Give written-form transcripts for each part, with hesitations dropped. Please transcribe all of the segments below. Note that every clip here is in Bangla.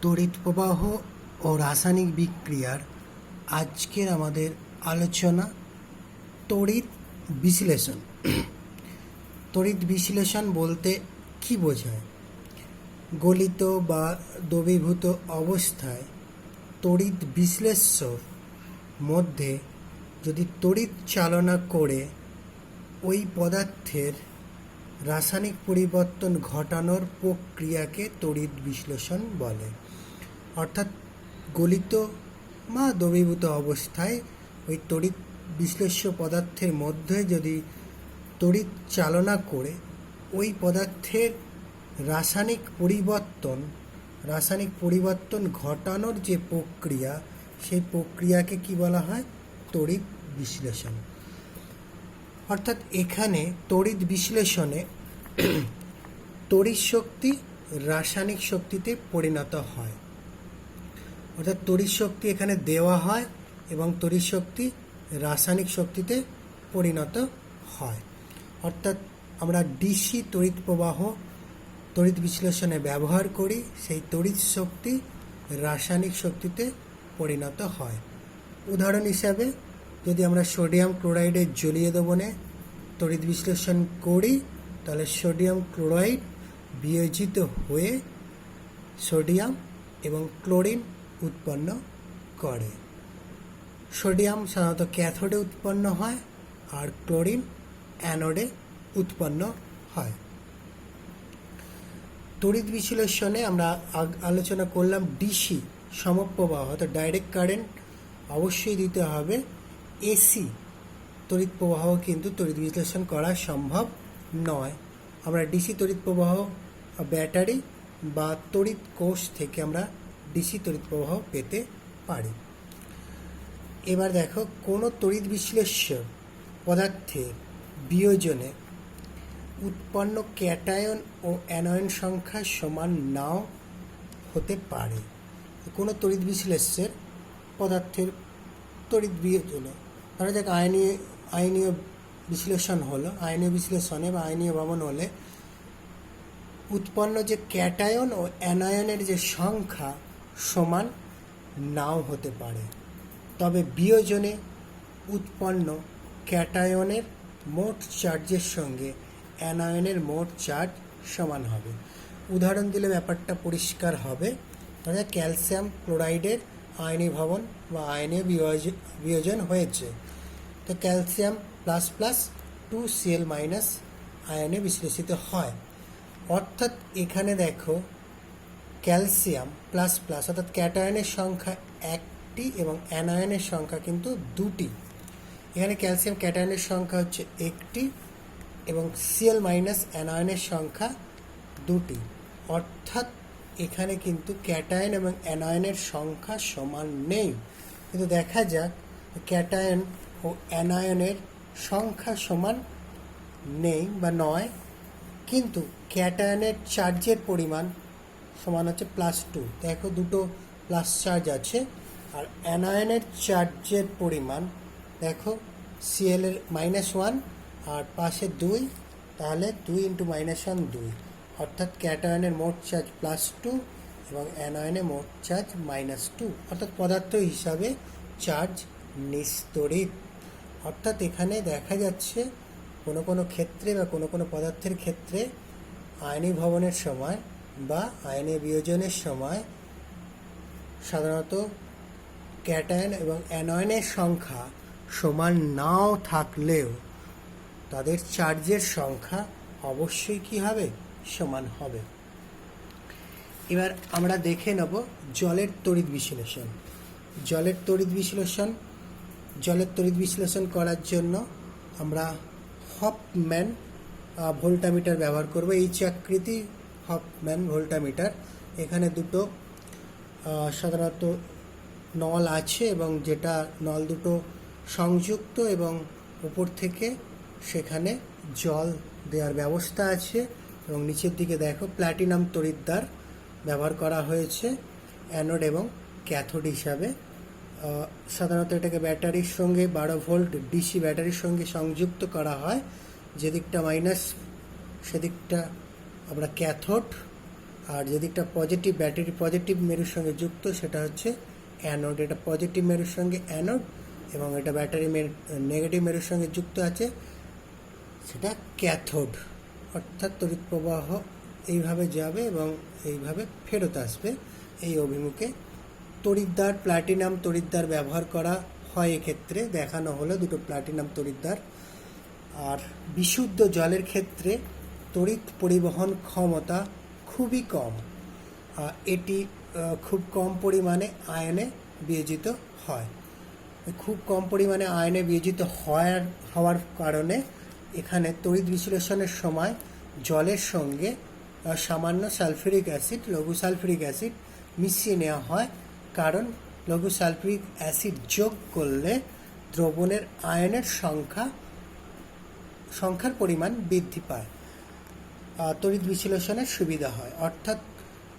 তড়িৎ প্রবাহ ও রাসায়নিক বিক্রিয়ার আজকের আমাদের আলোচনা তড়িৎ বিশ্লেষণ। তড়িৎ বিশ্লেষণ বলতে কি বোঝায়? গলিত বা দ্রবীভূত অবস্থায় তড়িৎ বিশ্লেষ্যর মধ্যে যদি তড়িৎ চালনা করে ওই পদার্থের রাসায়নিক পরিবর্তন ঘটানোর প্রক্রিয়াকে তড়িৎ বিশ্লেষণ বলে। অর্থাৎ গলিত বা দ্রবীভূত অবস্থায় ওই তড়িৎ বিশ্লেষ্য পদার্থের মধ্যে যদি তড়িৎ চালনা করে ওই পদার্থের রাসায়নিক পরিবর্তন ঘটানোর যে প্রক্রিয়া, সেই প্রক্রিয়াকে কি বলা হয়? তড়িৎ বিশ্লেষণ। অর্থাৎ এখানে তড়িৎ বিশ্লেষণে তড়িৎ শক্তি রাসায়নিক শক্তিতে পরিণত হয়। অর্থাৎ তড়িৎ শক্তি এখানে দেওয়া হয় এবং তড়িৎ শক্তি রাসায়নিক শক্তিতে পরিণত হয়। অর্থাৎ আমরা ডিসি তড়িৎ প্রবাহ তড়িৎ বিশ্লেষণে ব্যবহার করি, সেই তড়িৎ শক্তি রাসায়নিক শক্তিতে পরিণত হয়। উদাহরণ হিসাবে যদি আমরা সোডিয়াম ক্লোরাইডের জলীয় দ্রবণে তড়িৎ বিশ্লেষণ করি, তাহলে সোডিয়াম ক্লোরাইড বিয়োজিত হয়ে সোডিয়াম এবং ক্লোরিন উৎপন্ন করে। সোডিয়াম সাধারণত ক্যাথোডে উৎপন্ন হয় আর ক্লোরিন অ্যানোডে উৎপন্ন হয়। তড়িৎ বিশ্লেষণে আমরা আলোচনা করলাম ডিসি সমপ্রবাহ, অর্থাৎ ডাইরেক্ট কারেন্ট অবশ্যই দিতে হবে। এসি তড়িৎ প্রবাহ কিন্তু তড়িৎ বিশ্লেষণ করা সম্ভব নয়। আমরা ডিসি তড়িৎ প্রবাহ ব্যাটারি বা তড়িৎ কোষ থেকে আমরা ডিসি তড়িৎ প্রবাহ পেতে পারি। এবার দেখো, কোনো তড়িৎ বিশ্লেষ্য পদার্থের বিয়োজনে উৎপন্ন ক্যাটায়ন ও অ্যানায়ন সংখ্যা সমান নাও হতে পারে। কোনো তড়িৎ বিশ্লেষ্যের পদার্থের তড়িৎ বিয়োজনে, ধরা যাক আয়নীয় বিশ্লেষণ হলো, আয়নীয় বিশ্লেষণে বা আয়নীয় ভবন হলে উৎপন্ন যে ক্যাটায়ন ও অ্যানায়নের যে সংখ্যা সমান নাও হতে পারে। তবে বিয়োজনে উৎপন্ন ক্যাটায়নের মোট চার্জের সঙ্গে অ্যানায়নের মোট চার্জ সমান হবে। উদাহরণ দিলে ব্যাপারটা পরিষ্কার হবে। ধরা ক্যালসিয়াম ক্লোরাইডের আয়নীয় ভবন বা আয়নীয় বিয়োজন হয়েছে, তো calcium plus plus 2Cl minus আয়নে বিশ্লেষিত হয়। অর্থাৎ এখানে দেখো, ক্যালসিয়াম প্লাস প্লাস অর্থাৎ ক্যাটায়নের সংখ্যা একটি এবং অ্যানায়নের সংখ্যা কিন্তু দুটি। এখানে ক্যালসিয়াম ক্যাটায়নের সংখ্যা হচ্ছে একটি এবং Cl মাইনাস অ্যানায়নের সংখ্যা দুটি। অর্থাৎ এখানে কিন্তু ক্যাটায়ন এবং অ্যানায়নের সংখ্যা সমান নেই। কিন্তু দেখা যাক, ক্যাটায়ন ও অ্যানায়নের সংখ্যা সমান নেই বা নয়, কিন্তু ক্যাটায়নের চার্জের পরিমাণ সমান হচ্ছে +2। দেখো, দুটো প্লাস চার্জ আছে। আর অ্যানায়নের চার্জের পরিমাণ দেখো, Cl এর -1 আর পাশে 2, তাহলে 2 × -1 2। অর্থাৎ ক্যাটায়নের মোট চার্জ +2 এবং অ্যানায়নের মোট চার্জ -2। অর্থাৎ পদার্থ হিসাবে চার্জ নিস্তড়িত। অর্থাৎ এখানে দেখা যাচ্ছে কোনো ক্ষেত্রে বা কোনো পদার্থের ক্ষেত্রে আয়নীয় ভবনের সময় বা আয়নীয় বিয়োজনের সময় সাধারণত ক্যাটায়ন এবং অ্যানায়নের সংখ্যা সমান নাও থাকলেও তাদের চার্জের সংখ্যা অবশ্যই কি হবে? সমান হবে। এবার আমরা দেখে নেব জলের তড়িৎ বিশ্লেষণ। জলের তড়িৎ বিশ্লেষণ করার জন্য আমরা হফম্যান ভোল্টামিটার ব্যবহার করব। এইচ আকৃতি হফম্যান ভোল্টামিটার। এখানে দুটো সাধারণত নল আছে এবং যেটা নল দুটো সংযুক্ত এবং উপর থেকে সেখানে জল দেওয়ার ব্যবস্থা আছে এবং নিচের দিকে দেখো প্ল্যাটিনাম তড়িৎদ্বার ব্যবহার করা হয়েছে অ্যানোড এবং ক্যাথোড হিসাবে। সাধারণত এটাকে ব্যাটারির সঙ্গে 12 ভোল্ট ডিসি ব্যাটারির সঙ্গে সংযুক্ত করা হয়। যেদিকটা মাইনাস সেদিকটা আমরা ক্যাথোড আর যেদিকটা পজিটিভ, ব্যাটারি পজিটিভ মেরুর সঙ্গে যুক্ত, সেটা হচ্ছে অ্যানোড। এটা পজিটিভ মেরুর সঙ্গে অ্যানোড, এবং এটা ব্যাটারি নেগেটিভ মেরুর সঙ্গে যুক্ত আছে, সেটা ক্যাথোড। অর্থাৎ তড়িৎ প্রবাহ এইভাবে যাবে এবং এইভাবে ফেরত আসবে এই অভিমুখে। তড়িৎদ্বার, প্লাটিনাম তড়িৎদ্বার ব্যবহার করা হয় এক্ষেত্রে, দেখানো হলো দুটো প্লাটিনাম তড়িৎদ্বার। আর বিশুদ্ধ জলের ক্ষেত্রে তড়িৎ পরিবহন ক্ষমতা খুবই কম। এটি খুব কম পরিমাণে আয়নে বিয়োজিত হয়। খুব কম পরিমাণে আয়নে বিয়োজিত হওয়ার কারণে এখানে তড়িৎ বিশ্লেষণের সময় জলের সঙ্গে সামান্য সালফিউরিক অ্যাসিড, লঘু সালফিউরিক অ্যাসিড মিশিয়ে নেওয়া হয়, কারণ লঘু সালফিউরিক অ্যাসিড যোগ করলে দ্রবণের আয়নের সংখ্যার পরিমাণ বৃদ্ধি পায়, তড়িৎ বিশ্লেষণের সুবিধা হয়। অর্থাৎ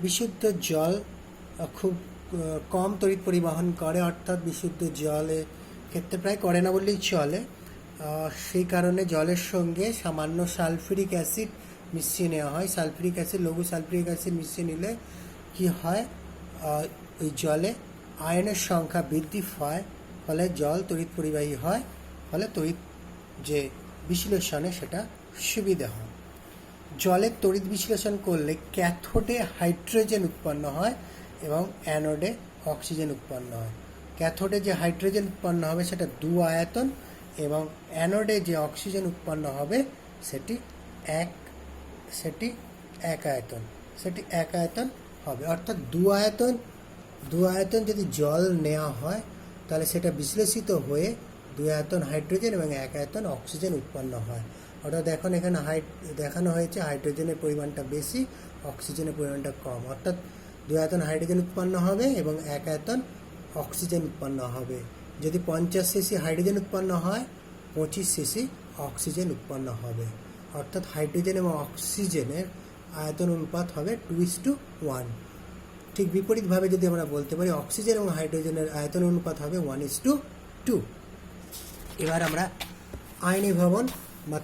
বিশুদ্ধ জল খুব কম তড়িৎ পরিবহন করে, অর্থাৎ বিশুদ্ধ জলের ক্ষেত্রে প্রায় করে না বললেই চলে। সেই কারণে জলের সঙ্গে সামান্য সালফিউরিক অ্যাসিড মিশিয়ে নেওয়া হয়। সালফিউরিক অ্যাসিড, লঘু সালফিউরিক অ্যাসিড মিশিয়ে নিলে কি হয়, ওই জলে আয়নের সংখ্যা বৃদ্ধি পায়, ফলে জল তড়িৎ পরিবাহী হয়, ফলে তড়িৎ যে বিশ্লেষণে সেটা সুবিধা হয়। জলের তড়িৎ বিশ্লেষণ করলে ক্যাথোডে হাইড্রোজেন উৎপন্ন হয় এবং অ্যানোডে অক্সিজেন উৎপন্ন হয়। ক্যাথোডে যে হাইড্রোজেন উৎপন্ন হবে সেটা 2 আয়তন, এবং অ্যানোডে যে অক্সিজেন উৎপন্ন হবে সেটি এক আয়তন হবে। অর্থাৎ 2 আয়তন যদি জল নেওয়া হয়, তাহলে সেটা বিশ্লেষিত হয়ে 2 আয়তন হাইড্রোজেন এবং 1 আয়তন অক্সিজেন উৎপন্ন হয়। অর্থাৎ এখন এখানে দেখানো হয়েছে হাইড্রোজেনের পরিমাণটা বেশি, অক্সিজেনের পরিমাণটা কম। অর্থাৎ 2 আয়তন হাইড্রোজেন উৎপন্ন হবে এবং 1 আয়তন অক্সিজেন উৎপন্ন হবে। যদি 50 সিসি হাইড্রোজেন উৎপন্ন হয়, 25 সিসি অক্সিজেন উৎপন্ন হবে। অর্থাৎ হাইড্রোজেন এবং অক্সিজেনের আয়তন অনুপাত হবে 2:1। ঠিক বিপরীতভাবে যদি আমরা বলতে পারি, অক্সিজেন এবং হাইড্রোজেনের আয়তন অনুপাত হবে 1:2। এবার আমরা আয়নীভবন বা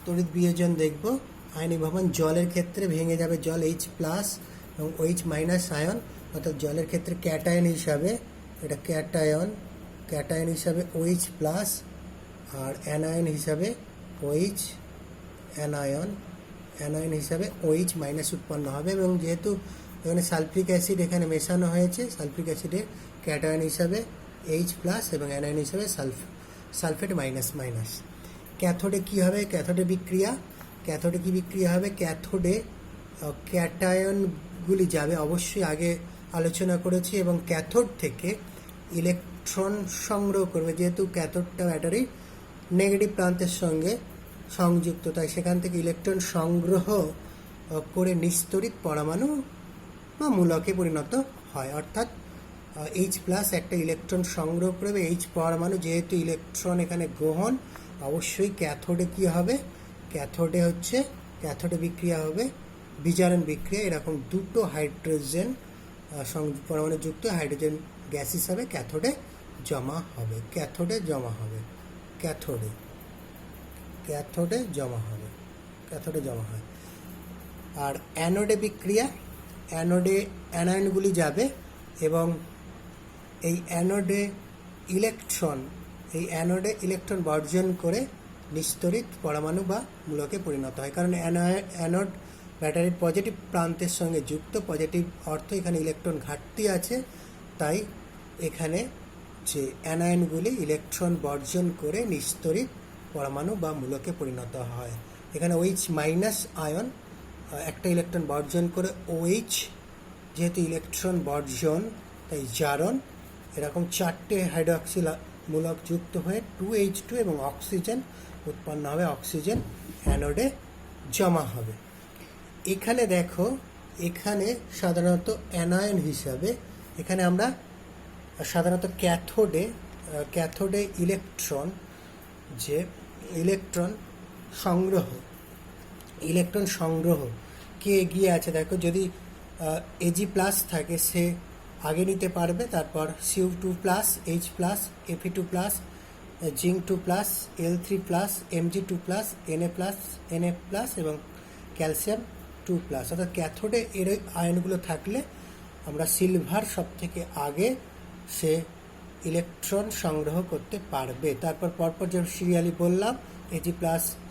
তড়িৎ বিয়োজন দেখব। আয়নীভবন জলের ক্ষেত্রে ভেঙে যাবে জল H+ এবং OH- আয়ন, অর্থাৎ জলের ক্ষেত্রে ক্যাটায়ন হিসাবে এটা ক্যাটায়ন হিসাবে OH+, আর অ্যানায়ন হিসাবে অ্যানায়ন হিসাবে OH- উৎপন্ন হবে। এবং যেহেতু এখানে সালফিক অ্যাসিড এখানে মেশানো হয়েছে, সালফিক অ্যাসিডের ক্যাটায়ন হিসাবে H+ এবং অ্যানায়ন হিসাবে সালফেট মাইনাস। ক্যাথোডে কী হবে? ক্যাথোডে কি বিক্রিয়া হবে? ক্যাথোডে ক্যাটায়নগুলি যাবে, অবশ্যই আগে আলোচনা করেছি, এবং ক্যাথোড থেকে ইলেকট্রন সংগ্রহ করবে। যেহেতু ক্যাথোডটা ব্যাটারি নেগেটিভ প্রান্তের সঙ্গে সংযুক্ত, তাই সেখান থেকে ইলেকট্রন সংগ্রহ করে নিস্তড়িত পরমাণু বা মূলকে পরিণত হয়। অর্থাৎ H+ একটা ইলেকট্রন সংগ্রহ করবে, H পরমাণু, যেহেতু ইলেকট্রন এখানে গ্রহণ, অবশ্যই ক্যাথোডে কী হবে? ক্যাথোডে বিক্রিয়া হবে বিজারণ বিক্রিয়া। এরকম দুটো হাইড্রোজেন পরমাণু যুক্ত হাইড্রোজেন গ্যাস হিসাবে ক্যাথোডে জমা হবে। ক্যাথোডে জমা হয়। আর অ্যানোডে বিক্রিয়া, অ্যানোডে অ্যানায়নগুলি যাবে এবং এই অ্যানোডে ইলেকট্রন বর্জন করে নিস্তড়িত পরমাণু বা মূলকে পরিণত হয়। কারণ অ্যানোড ব্যাটারির পজিটিভ প্রান্তের সঙ্গে যুক্ত, পজিটিভ অর্থ এখানে ইলেকট্রন ঘাটতি আছে, তাই এখানে যে অ্যানায়নগুলি ইলেকট্রন বর্জন করে নিস্তড়িত পরমাণু বা মূলকে পরিণত হয়। এখানে OH- আয়ন একটা ইলেকট্রন বর্জন করে OH, যেহেতু ইলেকট্রন বর্জন তাই জারণ, এরকম 4টে হাইড্রক্সিল মূলক যুক্ত হয়ে 2H2 এবং অক্সিজেন উৎপন্ন হবে। অক্সিজেন অ্যানোডে জমা হবে। এখানে দেখো, এখানে সাধারণত অ্যানায়ন হিসাবে, এখানে আমরা সাধারণত ক্যাথোডে ইলেকট্রন সংগ্রহ কে এগিয়ে আছে দেখো। যদি Ag+ থাকে সে আগে নিতে পারবে, তারপর Cu2+, H+, Fe2+, Zinc2+, L3+, Mg2+, Na+, এবং ক্যালসিয়াম 2+, অর্থাৎ ক্যাথোডে এর ওই আয়নগুলো থাকলে আমরা সিলভার সব থেকে আগে সে ইলেকট্রন সংগ্রহ করতে পারবে। তারপর পরপর যে সিরিয়ালি বললাম, Ag+,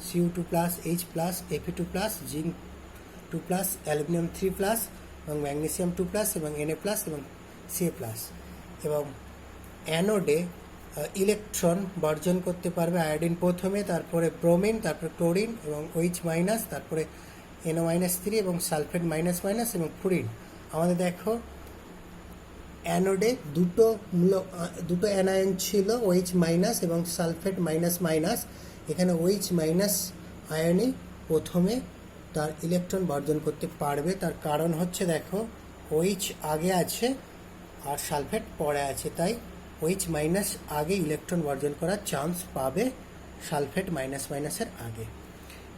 Cu2+, H+, Fe2+, zinc 2+, aluminium 3+, এবং ম্যাগনেসিয়াম 2+, এবং Na+ এবং Ca+। এবং অ্যানোডে ইলেকট্রন বর্জন করতে পারবে আয়োডিন প্রথমে, তারপরে ব্রোমিন, তারপরে ক্লোরিন এবং OH-, তারপরে NO-3 এবং সালফেট -, এবং ফ্লুরিন। আমাদের দেখো অ্যানোডে দুটো অ্যানায়ন ছিল, OH- এবং সালফেট -। এখানে OH- আয়নই প্রথমে তার ইলেকট্রন বর্জন করতে পারবে। তার কারণ হচ্ছে দেখো OH আগে আছে আর সালফেট পরে আছে, তাই OH- আগে ইলেকট্রন বর্জন করার চান্স পাবে সালফেট -এর আগে।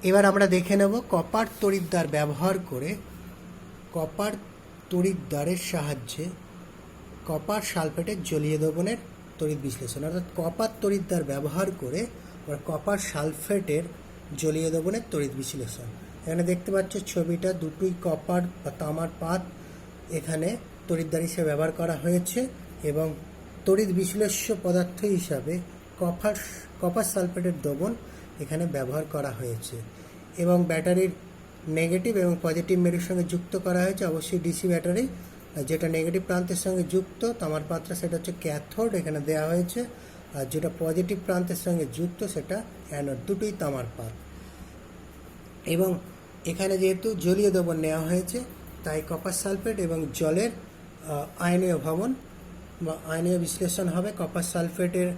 এবার আমরা দেখে নেব কপার তড়িৎদ্বার ব্যবহার করে কপার তড়িৎদ্বারের সাহায্যে কপার সালফেটের জলীয় দ্রবণের তড়িৎ বিশ্লেষণ, অর্থাৎ কপার তড়িৎদ্বার ব্যবহার করে কপার সালফেটের জলীয় দ্রবণের তড়িৎ বিশ্লেষণ। এখানে দেখতে পাচ্ছ ছবিটা, দুটোই কপার বা তামার পাত এখানে তড়িৎদ্বার হিসেবে ব্যবহার করা হয়েছে, এবং তড়িৎ বিশ্লেষ্য পদার্থ হিসাবে কপার সালফেটের দ্রবণ এখানে ব্যবহার করা হয়েছে। এবং ব্যাটারির নেগেটিভ এবং পজিটিভ মেরুর সঙ্গে যুক্ত করা হয়েছে, অবশ্যই ডিসি ব্যাটারি। যেটা নেগেটিভ প্রান্তের সঙ্গে যুক্ত তামার পাত্র সেটা হচ্ছে ক্যাথোড, এখানে দেওয়া হয়েছে। আর যেটা পজিটিভ প্রান্তের সঙ্গে যুক্ত সেটা অ্যানোড, দুটোই তামার পাত। এবং এখানে যেহেতু জলীয় দ্রবণ নেওয়া হয়েছে, তাই কপার সালফেট এবং জলের আয়নীয় ভবন বা আয়নীয় বিশ্লেষণ হবে। কপার সালফেটের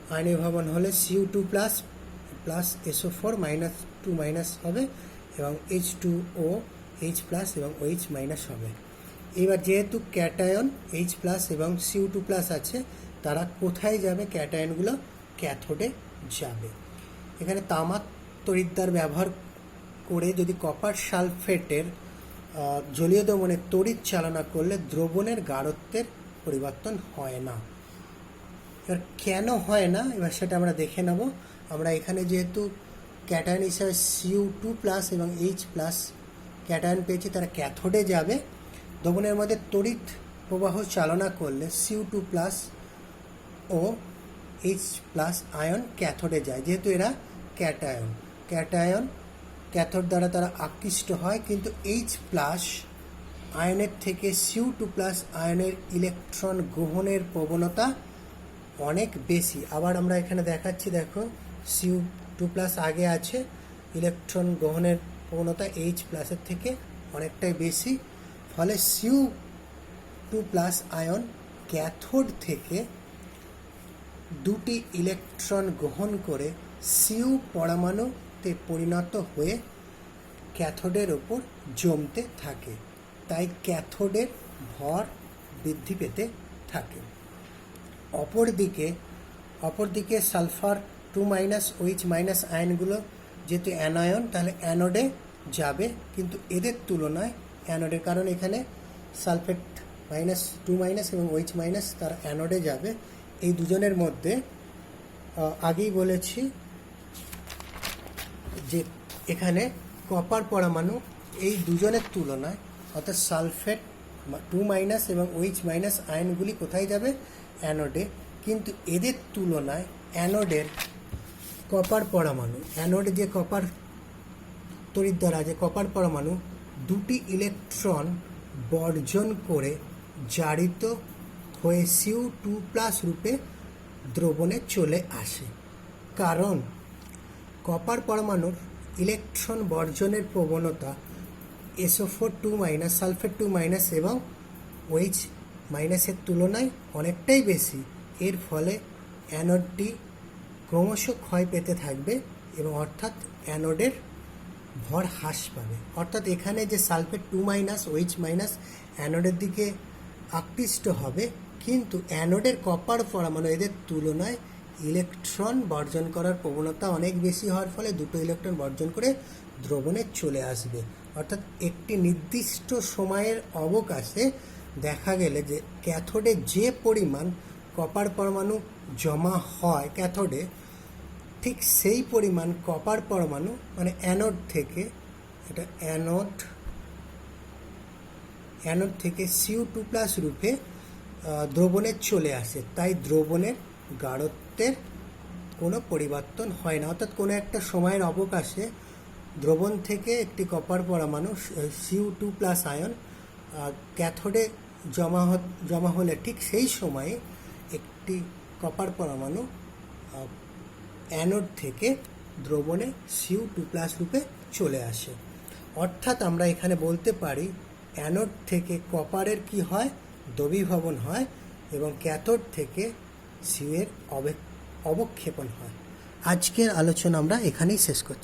আয়নীয় ভবন হলে Cu2+ SO4 -2- হবে, এবং H2O H+ এবং OH- হবে। এবার যেহেতু ক্যাটায়ন H+ এবং Cu2+ আছে, তারা কোথায় যাবে? ক্যাটায়নগুলো ক্যাথোডে যাবে। এখানে তামার তড়িৎদ্বার ব্যবহার করে যদি কপার সালফেটের জলীয় দ্রবণের তড়িৎ চালনা করলে দ্রবণের গাঢ়ত্বের পরিবর্তন হয় না। এবার কেন হয় না, এবার সেটা আমরা দেখে নেব। আমরা এখানে যেহেতু ক্যাটায়ন হিসাবে Cu2+ এবং H+ ক্যাটায়ন পেয়েছি, তারা ক্যাথোডে যাবে। দ্রবণের মধ্যে তড়িৎ প্রবাহ চালনা করলে Cu2+ ও H+ আয়ন ক্যাথোডে যায়, যেহেতু এরা ক্যাটায়ন ক্যাথোড দ্বারা তারা আকৃষ্ট হয়, কিন্তু H+ আয়নের থেকে Cu2+ আয়নের ইলেকট্রন গ্রহণের প্রবণতা অনেক বেশি। আবার আমরা এখানে দেখাচ্ছি, দেখো Cu2+ আগে আছে, ইলেকট্রন গ্রহণের প্রবণতা H+ এর থেকে অনেকটাই বেশি। ফলে Cu2+ আয়ন ক্যাথোড থেকে দুটি ইলেকট্রন গ্রহণ করে Cu পরমাণুতে পরিণত হয়ে ক্যাথোডের ওপর জমতে থাকে, তাই ক্যাথোডের ভর বৃদ্ধি পেতে থাকে। অপরদিকে সালফার 2- OH- আয়নগুলো যেহেতু অ্যানায়ন, তাহলে অ্যানোডে যাবে, কিন্তু এদের তুলনায় অ্যানোডের, কারণ এখানে সালফেট -2- এবং OH- তারা অ্যানোডে যাবে। এই দুজনের মধ্যে আগেই বলেছি যে এখানে কপার পরমাণু এই দুজনের তুলনায়, অর্থাৎ সালফেট 2- এবং OH- আয়নগুলি কোথায় যাবে? অ্যানোডে। কিন্তু এদের তুলনায় অ্যানোডের কপার পরমাণু, অ্যানোডে যে কপার তড়িৎদ্বার আছে, কপার পরমাণু দুটি ইলেকট্রন বর্জন করে জারিত হয়ে Cu2+ রূপে দ্রবণে চলে আসে। কারণ কপার পরমাণুর ইলেকট্রন বর্জনের প্রবণতা SO4 2- সালফেট 2- এবং OH- এর তুলনায় অনেকটাই বেশি। এর ফলে অ্যানোডটি ক্রমশ ক্ষয় পেতে থাকবে, এবং অর্থাৎ অ্যানোডের ভর হ্রাস পাবে। অর্থাৎ এখানে যে সালফেট 2- OH- অ্যানোডের দিকে আকৃষ্ট হবে, কিন্তু অ্যানোডের কপার পরমাণু এদের তুলনায় ইলেকট্রন বর্জন করার প্রবণতা অনেক বেশি হওয়ার ফলে দুটো ইলেকট্রন বর্জন করে দ্রবণে চলে আসবে। অর্থাৎ একটি নির্দিষ্ট সময়ের অবকাশে দেখা গেলে যে ক্যাথোডে যে পরিমাণ কপার পরমাণু জমা হয় ক্যাথোডে, ঠিক সেই পরিমাণ কপার পরমাণু, মানে অ্যানোড থেকে, এটা অ্যানোড অ্যানোড থেকে Cu2+ রূপে দ্রবণে চলে আসে, তাই দ্রবণের গাঢ়ত্বের কোনো পরিবর্তন হয় না। অর্থাৎ কোনো একটা সময়ের অবকাশে দ্রবণ থেকে একটি কপার পরমাণু Cu2+ আয়ন ক্যাথোডে জমা হলে ঠিক সেই সময়ে একটি কপার পরমাণু অ্যানোড থেকে দ্রবণে Cu2+ রূপে চলে আসে। অর্থাৎ আমরা এখানে বলতে পারি অ্যানোড থেকে কপারের কি হয়, দ্রবীভবন হয়, এবং ক্যাথোড থেকে সিউ এর অবক্ষেপণ হয়। আজকের আলোচনা আমরা এখানেই শেষ করছি।